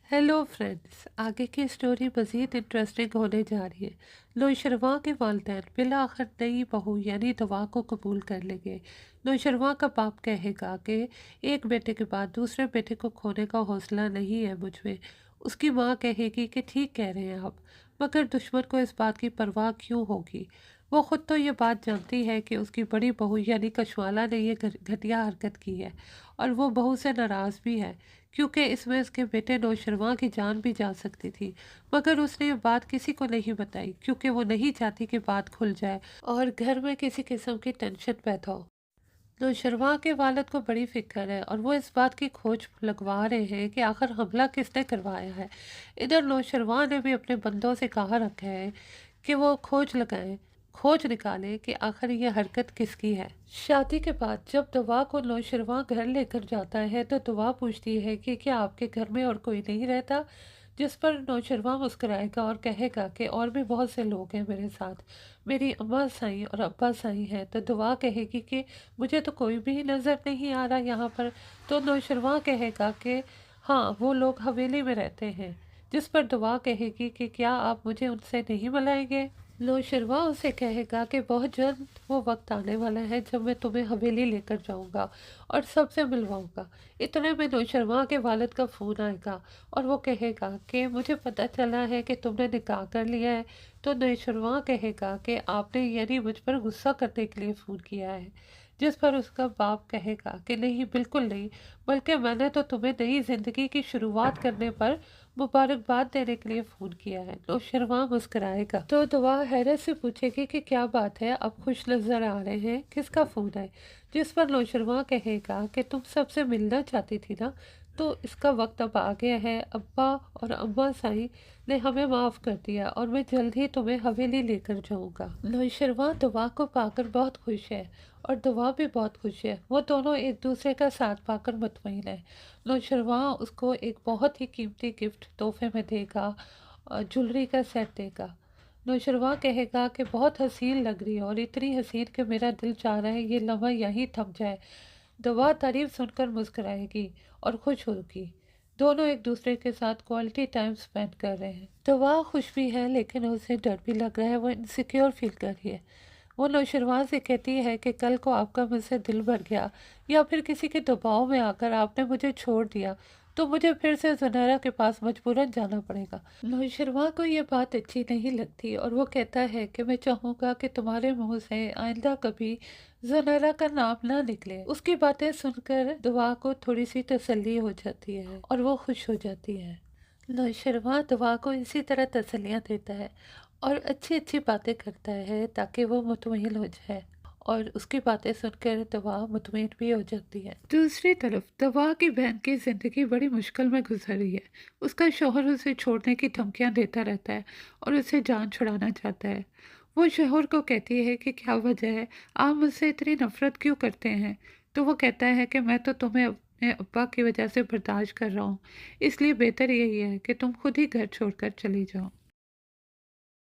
Hello friends, आगे की story मज़ीद इंटरेस्टिंग होने जा रही है। नौशरवां के वालिदैन बिलाखिर नई बहू यानी दवा को कबूल कर लेंगे। नौशरवां का बाप कहेगा कि एक बेटे के बाद दूसरे बेटे को खोने का हौसला नहीं है मुझ में। उसकी माँ कहेगी कि ठीक कह रहे हैं आप, मगर दुश्मन को इस बात की परवाह क्यों होगी। वो ख़ुद तो ये बात जानती है कि उसकी बड़ी बहू यानी कशवाला ने ये घटिया हरकत की है, और वो बहू से नाराज़ भी है क्योंकि इसमें उसके बेटे नौशरवां की जान भी जा सकती थी। मगर उसने ये बात किसी को नहीं बताई क्योंकि वो नहीं चाहती कि बात खुल जाए और घर में किसी किस्म की टेंशन पैदा हो। नौशरवां के वालिद को बड़ी फिक्र है और वो इस बात की खोज लगवा रहे हैं कि आखिर हमला किसने करवाया है। इधर नौशरवां ने भी अपने बंदों से कहा रखा है कि वो खोज निकालें कि आखिर ये हरकत किसकी है। शादी के बाद जब दवा को नौशरवां घर लेकर जाता है तो दवा पूछती है कि क्या आपके घर में और कोई नहीं रहता, जिस पर नौशरवां मुस्कुराएगा और कहेगा कि और भी बहुत से लोग हैं मेरे साथ, मेरी अम्मा साई और अब्बा साई हैं। तो दुआ कहेगी कि मुझे तो कोई भी नज़र नहीं आ रहा यहाँ पर। तो नौशरवां कहेगा कि हाँ, वो लोग हवेली में रहते हैं, जिस पर दुआ कहेगी कि क्या आप मुझे उनसे नहीं मिलाएंगे। नौशरवां उसे कहेगा कि बहुत जल्द वो वक्त आने वाला है जब मैं तुम्हें हवेली लेकर जाऊंगा और सबसे मिलवाऊंगा। इतने में नौशरवां के वालिद का फ़ोन आएगा और वो कहेगा कि मुझे पता चला है कि तुमने निकाह कर लिया है। तो नौशरवां कहेगा कि आपने यानी मुझ पर गुस्सा करने के लिए फ़ोन किया है, जिस पर उसका बाप कहेगा कि नहीं, बिल्कुल नहीं, बल्कि मैंने तो तुम्हें नई ज़िंदगी की शुरुआत करने पर मुबारकबाद देने के लिए फ़ोन किया है। नौशरवां मुस्कुराएगा तो दुआ हैरत से पूछेगी कि क्या बात है, आप खुश नज़र आ रहे हैं, किसका फ़ोन है। जिस पर नौशरवां कहेगा कि तुम सबसे मिलना चाहती थी ना, तो इसका वक्त अब आ गया है। अब्बा और अम्मा साई ने हमें माफ़ कर दिया और मैं जल्द ही तुम्हें हवेली लेकर जाऊंगा। नौशरवां दुआ को पाकर बहुत खुश है और दुआ भी बहुत खुश है। वो दोनों एक दूसरे का साथ पाकर मुतमईन है। नौशरवां उसको एक बहुत ही कीमती गिफ्ट तोहफे में देगा और ज्वेलरी का सेट देगा। नौशरवां कहेगा कि बहुत हसीन लग रही है और इतनी हसीन कि मेरा दिल चाह रहा है ये लम्हा यहीं थम जाए। दवा तारीफ सुनकर मुस्कुराएगी और खुश होगी। दोनों एक दूसरे के साथ क्वालिटी टाइम स्पेंड कर रहे हैं। दवा खुश भी है लेकिन उसे डर भी लग रहा है, वो इनसिक्योर फील कर रही है। वो नौशरवां से कहती है कि कल को आपका मुझसे दिल भर गया या फिर किसी के दबाव में आकर आपने मुझे छोड़ दिया, तो मुझे फिर से ज़ुनैरा के पास मजबूरन जाना पड़ेगा। नौशरवां को ये बात अच्छी नहीं लगती और वो कहता है कि मैं चाहूँगा कि तुम्हारे मुंह से आइंदा कभी ज़ुनैरा का नाम ना निकले। उसकी बातें सुनकर दुआ को थोड़ी सी तसल्ली हो जाती है और वो खुश हो जाती है। नौशरवां दुआ को इसी तरह तसल्लियाँ देता है और अच्छी अच्छी बातें करता है ताकि वो मुतमईन हो जाए, और उसकी बातें सुनकर दवा मुतमईन भी हो जाती है। दूसरी तरफ दवा की बहन की ज़िंदगी बड़ी मुश्किल में गुजर रही है। उसका शौहर उसे छोड़ने की धमकियां देता रहता है और उसे जान छुड़ाना चाहता है। वो शौहर को कहती है कि क्या वजह है, आप मुझसे इतनी नफरत क्यों करते हैं। तो वो कहता है कि मैं तो तुम्हें अपने अब्बा की वजह से बर्दाश्त कर रहा हूँ, इसलिए बेहतर यही है कि तुम खुद ही घर छोड़कर चली जाओ।